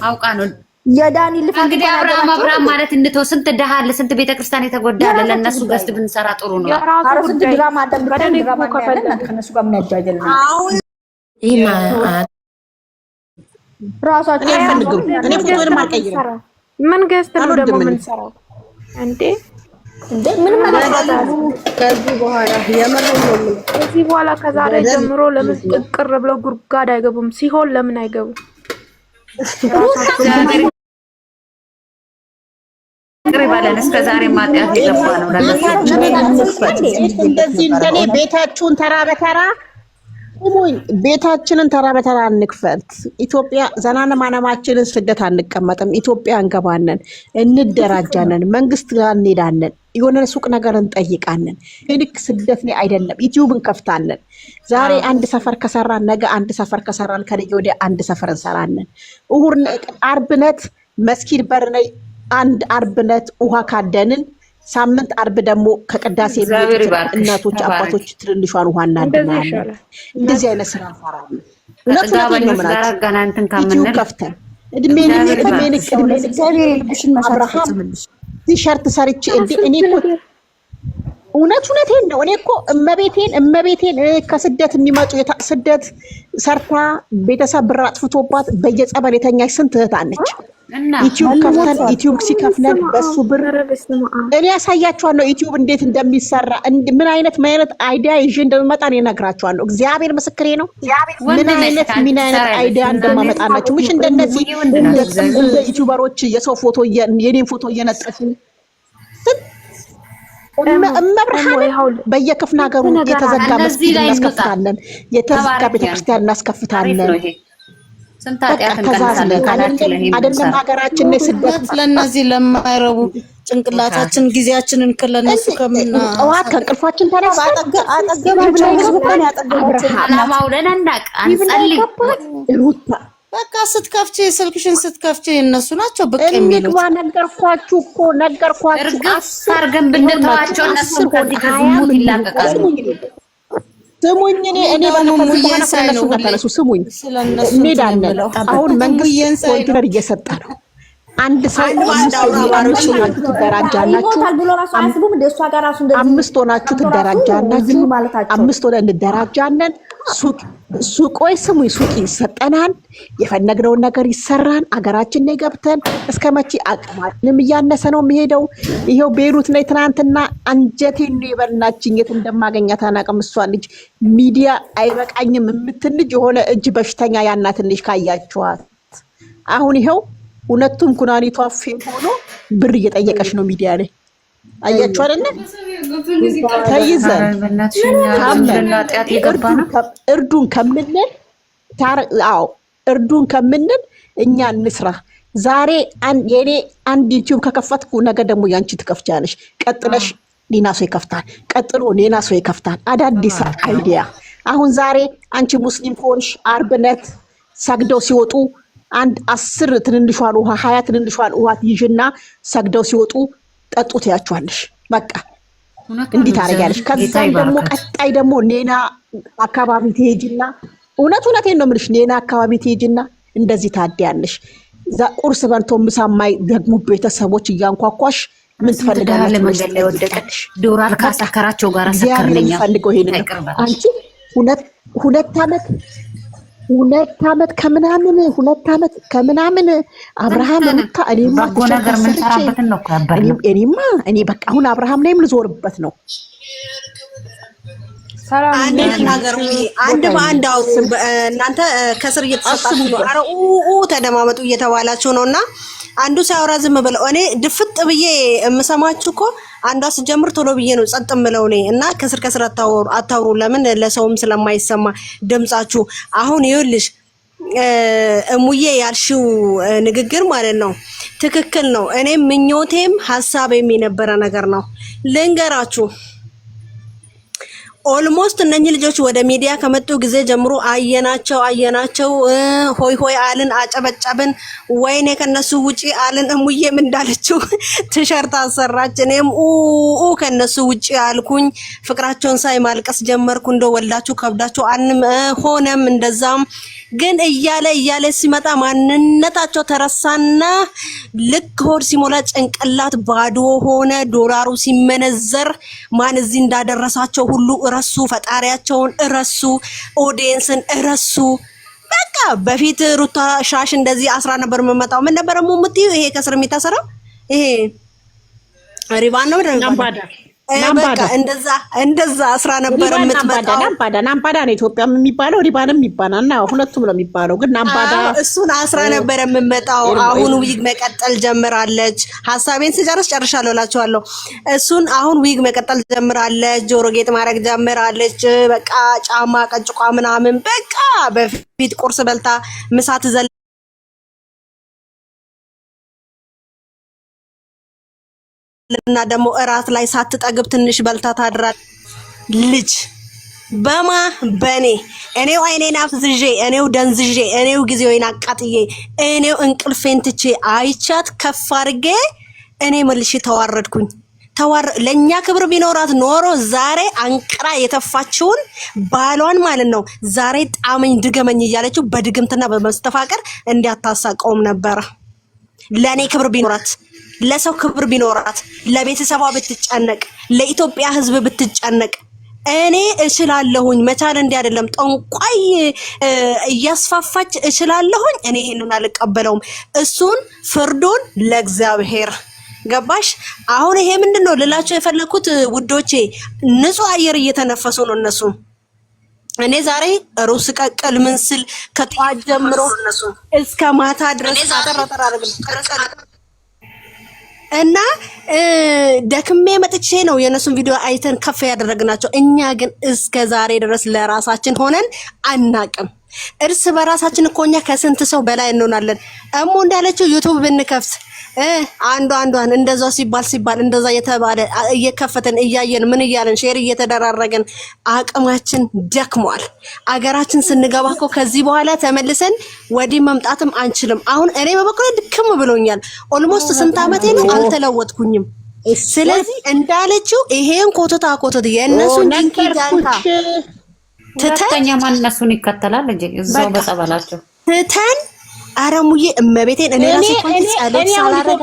አውቃ ነው የዳኒ ልፋት እንግዲህ አብርሃም ማለት እንተው ስንት ደሃለ ስንት ቤተክርስቲያን የተጎዳለ ለነሱ ገስት ብንሰራ ጥሩ ነው። አረ ስንት ድራማ አደምብተን ድራማ ከፈለን ከነሱ ጋር ምን ያጃጀል ነው? ይማ ራሳቸው አይፈልጉም። እኔ ፎቶንም አልቀይርም። ምን ገዝተ ነው ደግሞ ምን ሰራው እንዴ? ምን ማለት ነው? ከዚህ በኋላ የመረው ነው። ከዚህ በኋላ ከዛሬ ጀምሮ ለምን ቅር ብለው ጉርጋድ አይገቡም? ሲሆን ለምን አይገቡም? ቅር ባለን እስከ ዛሬ ማጥያት ይገባ ነው ለነሱ እንደዚህ እንደኔ ቤታችሁን ተራ በተራ ቤታችንን ተራ በተራ እንክፈት። ኢትዮጵያ ዘናነማነማችንን ስደት አንቀመጥም። ኢትዮጵያ እንገባለን፣ እንደራጃለን፣ መንግስት ጋር እንሄዳለን፣ የሆነ ሱቅ ነገር እንጠይቃለን። ልክ ስደት ላይ አይደለም። ዩቲዩብ እንከፍታለን። ዛሬ አንድ ሰፈር ከሰራን ነገ አንድ ሰፈር ከሰራን ከነገ ወዲያ አንድ ሰፈር እንሰራለን። አርብነት መስጊድ በር ላይ አንድ አርብነት ውሃ ካደንን ሳምንት አርብ ደግሞ ከቅዳሴ ቤት እናቶች አባቶች ትንንሿን ውሃ እናድናለን። እንደዚህ አይነት ስራ እንሰራለን። ለምን ነው ማለት ከፍተን እድሜን አብርሃም ቲሸርት ሰርቼ እኔ እውነቴን ነው። እኔ እኮ እመቤቴን ከስደት የሚመጡ ስደት ሰርታ ቤተሰብ ብር አጥፍቶባት በየጸበል የተኛች ስንት እህት አለች። ዩቲዩብ ከፍተን ዩቲዩብ ሲከፍለን በሱ ብር እኔ ያሳያችኋለሁ ዩቲዩብ እንዴት እንደሚሰራ ምን አይነት አይዲያ ይዤ እንደምመጣ እኔ እነግራችኋለሁ። እግዚአብሔር ምስክሬ ነው። ምን አይነት አይዲያ እንደማመጣላችሁ ምሽ እንደነዚህ እንደ ዩቲዩበሮች የሰው ፎቶ የኔን ፎቶ እየነጠፉ እመብርሃን በየክፍለ ሀገሩ የተዘጋ መስጊድ እናስከፍታለን፣ የተዘጋ ቤተክርስቲያን እናስከፍታለን። አይደለም ሀገራችን ላይ ስደት ለነዚህ ለማይረቡ ጭንቅላታችን ጊዜያችንን ከለነሱ ከምና ጠዋት ከእንቅልፋችን ተነሳ አላማው ለናናቅ አንጸልይ ሩታ በቃ ስትከፍቺ ስልክሽን ስትከፍቺ እነሱ ናቸው በቃ የሚሉት። ነገርኳችሁ እኮ እርግፍ አርገን ብንተዋቸው እነሱ ከዚህ ከዝሙት ይላቀቃሉ። ስሙኝ እኔ በሙሙዬን ሳይነሱ ከተነሱ ስሙኝ እንሄዳለን። አሁን መንግስት ኮንትነር እየሰጠ ነው። አንድ ሰው ትደራጃላችሁ፣ አምስት ሆናችሁ ትደራጃላችሁ። አምስት ሆነን እንደራጃለን። ሱቆይ ስሙኝ፣ ሱቅ ይሰጠናል። የፈለግነውን ነገር ይሰራን። አገራችን ላይ ገብተን እስከ መቼ አቅማችንም እያነሰ ነው የሚሄደው። ይሄው ቤሩት ላይ ትናንትና አንጀቴን ነው የበላችኝ። የት እንደማገኛት አናውቅም። እሷ ልጅ ሚዲያ አይበቃኝም የምትል ልጅ የሆነ እጅ በሽተኛ ያናትን ልጅ ካያችኋት አሁን ይሄው ሁለቱም ኩናኒቷ ፌም ሆኖ ብር እየጠየቀች ነው ሚዲያ ላይ አያችሁ አይደል? ተይዘን እርዱን ከምንል እኛ እንስራ። ዛሬ የኔ አንድ ዩቲዩብ ከከፈትኩ ነገ ደግሞ ያንቺ ትከፍቻለሽ። ቀጥለሽ ሌላ ሰው ይከፍታል፣ ቀጥሎ ሌላ ሰው ይከፍታል። አዳዲስ አይዲያ። አሁን ዛሬ አንቺ ሙስሊም ከሆንሽ አርብነት ሰግደው ሲወጡ አንድ 10 ትንንሿን ውሃ 20 ትንንሿን ውሃ ይጅና ሰግደው ሲወጡ ጠጡት ያቻለሽ። በቃ እንዴ ታረጋለሽ። ከዛ ደግሞ ቀጣይ ደግሞ ኔና አካባቢ ትሄጂና እውነቴን ነው የምልሽ፣ ኔና አካባቢ ትሄጂና እንደዚህ ታዲያለሽ። ቁርስ በልቶ ምሳማይ ደግሞ ቤተሰቦች እያንኳኳሽ ምን ትፈልጋለሽ? ለመንገድ ላይ ወደቀሽ ዶላር ካሳከራቸው ጋር ሰከርልኛ ፈልገው ይሄን አንቺ ሁለት ዓመት ከምናምን አብርሃም ሩታ እኔማ ነገር ምን ተራበትን ነው ያበርነው። እኔ በቃ አሁን አብርሃም ላይም ልዞርበት ነው። አንድ ነገር አንድ በአንድ አውሩ። እናንተ ከስር እየተሰጣችሁ ነው። አረ ተደማመጡ እየተባላችሁ ነውና አንዱ ሳይወራ ዝም ብለው እኔ ድፍጥ ብዬ የምሰማችሁ እኮ አንዷ ስጀምር ቶሎ ብዬ ነው ጸጥ ምለው እኔ እና ከስር አታውሩ። ለምን ለሰውም ስለማይሰማ ድምጻችሁ። አሁን ይኸውልሽ እሙዬ ያልሽው ንግግር ማለት ነው ትክክል ነው። እኔም ምኞቴም ሐሳቤም የነበረ ነገር ነው። ልንገራችሁ ኦልሞስት እነኚህ ልጆች ወደ ሚዲያ ከመጡ ጊዜ ጀምሮ አየናቸው ሆይ አልን፣ አጨበጨብን። ወይኔ ከነሱ ውጪ አልን። እሙዬም እንዳለችው ቲሸርት አሰራች። እኔም ከነሱ ውጪ አልኩኝ። ፍቅራቸውን ሳይ ማልቀስ ጀመርኩ። እንደው ወልዳችሁ ከብዳችሁ ሆነም እንደዛም ግን እያለ ሲመጣ ማንነታቸው ተረሳና ልክ ሆድ ሲሞላ ጭንቅላት ባዶ ሆነ። ዶላሩ ሲመነዘር ማን እዚህ እንዳደረሳቸው ሁሉ እረሱ፣ ፈጣሪያቸውን እረሱ፣ ኦዲየንስን እረሱ። በቃ በፊት ሩታ ሻሽ እንደዚህ አስራ ነበር የምመጣው። ምን ነበር የምትይው? ይሄ ከስር የሚታሰረው ይሄ ሪባን ነው በቃ እንደዛ አስራ ነበር የምትመጣው። ናምባዳ ነው ኢትዮጵያም የሚባለው ሪባንም ይባላል እና ሁለቱም ነው የሚባለው። ግን ናምባዳ እሱን አስራ ነበር የምመጣው። አሁን ዊግ መቀጠል ጀምራለች። ሀሳቤን ስጨርስ ጨርሻለሁ እላችኋለሁ። እሱን አሁን ዊግ መቀጠል ጀምራለች። ጆሮ ጌጥ ማድረግ ጀምራለች። በቃ ጫማ ቀጭቋ ምናምን በቃ በፊት ቁርስ በልታ ምሳ ትዘል እና ደግሞ እራት ላይ ሳትጠግብ ትንሽ በልታ ታድራል። ልጅ በማ በኔ እኔው አይኔን አፍዝዤ እኔው ደንዝዤ እኔው ጊዜውን አቃጥዬ እኔው እንቅልፌን ትቼ አይቻት ከፍ አድርጌ እኔ መልሼ ተዋረድኩኝ። ለኛ ክብር ቢኖራት ኖሮ ዛሬ አንቅራ የተፋችውን ባሏን ማለት ነው ዛሬ ጣመኝ ድገመኝ እያለችው በድግምትና በመስተፋቀር እንዲያታሳቀውም ነበረ። ለኔ ክብር ቢኖራት፣ ለሰው ክብር ቢኖራት፣ ለቤተሰቧ ብትጨነቅ፣ ለኢትዮጵያ ሕዝብ ብትጨነቅ እኔ እችላለሁኝ። መቻል እንዲህ አይደለም ጠንቋይ እያስፋፋች እችላለሁኝ። እኔ ይሄንን አልቀበለውም። እሱን ፍርዱን ለእግዚአብሔር ገባሽ? አሁን ይሄ ምንድነው ልላችሁ የፈለኩት ውዶቼ፣ ንጹህ አየር እየተነፈሱ ነው እነሱ። እኔ ዛሬ ሩስ ቀቀል ምን ስል ከጧት ጀምሮ እስከ ማታ ድረስ አጠራጠር አድርገን እና ደክሜ መጥቼ ነው የነሱን ቪዲዮ አይተን ከፍ ያደረግናቸው። እኛ ግን እስከ ዛሬ ድረስ ለራሳችን ሆነን አናቅም። እርስ በራሳችን እኮ እኛ ከስንት ሰው በላይ እንሆናለን። እሙ እንዳለችው ዩቲዩብ ብንከፍት አንዷን እንደዛው ሲባል እንደዛ የተባለ እየከፈተን እያየን ምን እያለን ሼር እየተደራረገን አቅማችን ደክሟል። አገራችን ስንገባ እኮ ከዚህ በኋላ ተመልሰን ወዲህ መምጣትም አንችልም። አሁን እኔ በበኩሌ ድክም ብሎኛል። ኦልሞስት ስንት ዓመቴ ነው አልተለወጥኩኝም። ስለዚህ እንዳለችው ይሄን ኮተታ የእነሱን ዲንኪ ዳንካ ትተኛ ማን እነሱን ይከተላል እንጂ እዛው በጸበላቸው ትተን አረሙዬ እመቤቴን እኔ ራሴ ጸሎት ሳላረጋ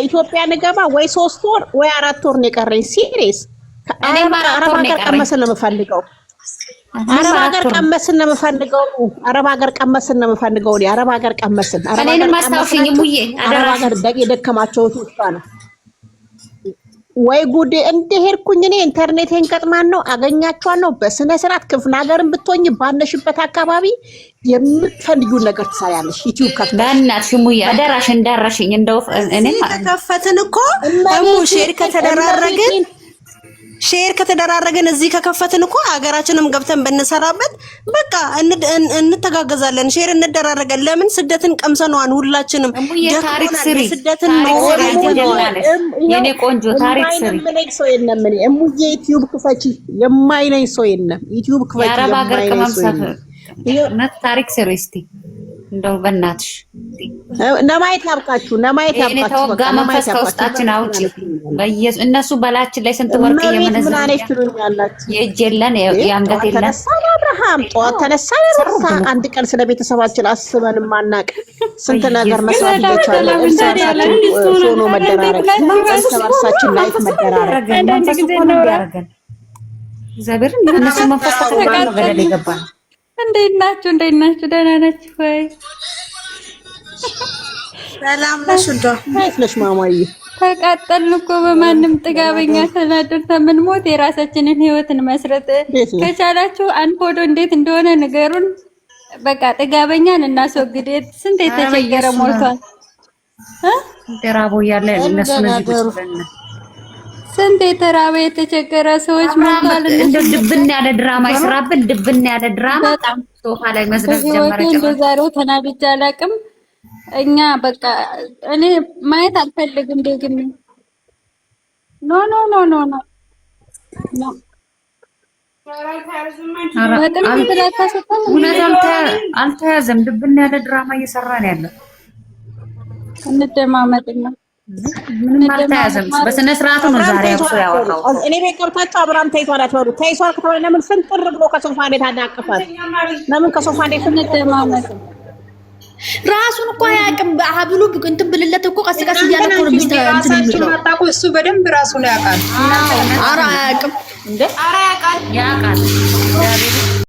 ኢትዮጵያ ንገባ ወይ 3 ወር ወይ 4 ወር ነው የቀረኝ። ሲሪየስ እኔ አረብ ሀገር ቀመስን ነው የምፈልገው። አረብ ሀገር ቀመስን ነው የምፈልገው። አረብ ሀገር ቀመስን ነው የምፈልገው። አረብ ሀገር ቀመስን እኔንም አስታውሽኝ ሙዬ። አረብ ሀገር የደከማቸው ትውጣ ነው ወይ ጉዴ! እንደሄድኩኝ እኔ ኢንተርኔቴን ቀጥማን ነው አገኛቸዋን ነው በስነ ስርዓት። ክፍለ ሀገርን ብትሆኝ ባነሽበት አካባቢ የምትፈልጊውን ነገር ትሰሪያለሽ። ዩቲዩብ ከፍተሽ በእናትሽ ሙዬ አደራሽ እንዳረሽኝ። እንደው እኔም ከፈትን እኮ እሙ ሼር ከተደራረገን እዚህ ከከፈትን እኮ ሀገራችንም ገብተን ብንሰራበት በቃ እንተጋገዛለን። ሼር እንደራረገን። ለምን ስደትን ቀምሰነዋን ሁላችንም ታሪክ ስሪ። ስደትን ነው የኔ ቆንጆ ታሪክ ስሪ። ሰው የለም እኔ እሙዬ ዩቲዩብ ክፈቺ የማይነኝ ሰው የለም። ዩቲዩብ ክፈቺ የአረብ ሀገር ቅመም ታሪክ ስሪ እስቲ እንደው በእናትሽ ነማየት ያብቃችሁ። ተወጋ መንፈስ ከውስጣችን አውጪ። እነሱ በላችን ላይ ስንት ወርቅ የእጅ የለን የአንገት የለን። አብርሃም ጠዋት ተነሳ ረሳ። አንድ ቀን ስለ ቤተሰባችን አስበን ማናቅ ስንት ነገር መስራት ይቻላል። እርስ በርሳችን ሾኖ መደራረግ፣ እርስ በርሳችን ላይፍ መደራረግ መንፈስ እኮ ነው ያደረገን። እግዚአብሔርን እነሱ መንፈስ ተቀበል ነው ገደል የገባን። እንዴት ናችሁ? ደህና ናችሁ ወይ? ሰላም ነሽ? እንዴት ነሽ ማማዬ? ተቃጠልን እኮ በማንም ጥጋበኛ ተናደር ተምንሞት የራሳችንን ህይወት እንመስረት። ከቻላችሁ አንፖዶ እንዴት እንደሆነ ንገሩን። በቃ ጥጋበኛን እናስወግድ። ስንት የተቸገረ ሞልቷል። ደራቦ ያለ እነሱ ነው። ስንት የተራበ የተቸገረ ሰዎች ሞልቷል። እንደ ድብን ያለ ድራማ ይስራብን። ድብን ያለ ድራማ በጣም ሶፋ ላይ መስራት ጀመረች። እንደዛሬው ተናድጄ አላውቅም። እኛ በቃ እኔ ማየት አልፈልግም። ደግሜ ኖ አልተያዘም። ድብን ያለ ድራማ እየሰራ ነው ያለው። እንደማመጥና ምንም አልተያዘም። በስነ ስርዓቱ ነው ዛሬ አብሶ ያወራው። እኔ ቤት ገብታችሁ አብርሃም ተይዟል አትበሉ። ተይዟል ከተባለ ለምን ፍንጥር ብሎ ከሶፋ ላይ ታዳቅፋት? ለምን ከሶፋ ላይ ፍንጥር? ራሱን እኮ አያውቅም። ብሉ እንትን ብልለት እኮ ቀስ ቀስ እያለ እኮ ነው ራሳችሁን አታውቁ። እሱ በደንብ ራሱን ያውቃል። ኧረ አያውቅም እንዴ! ኧረ ያውቃል።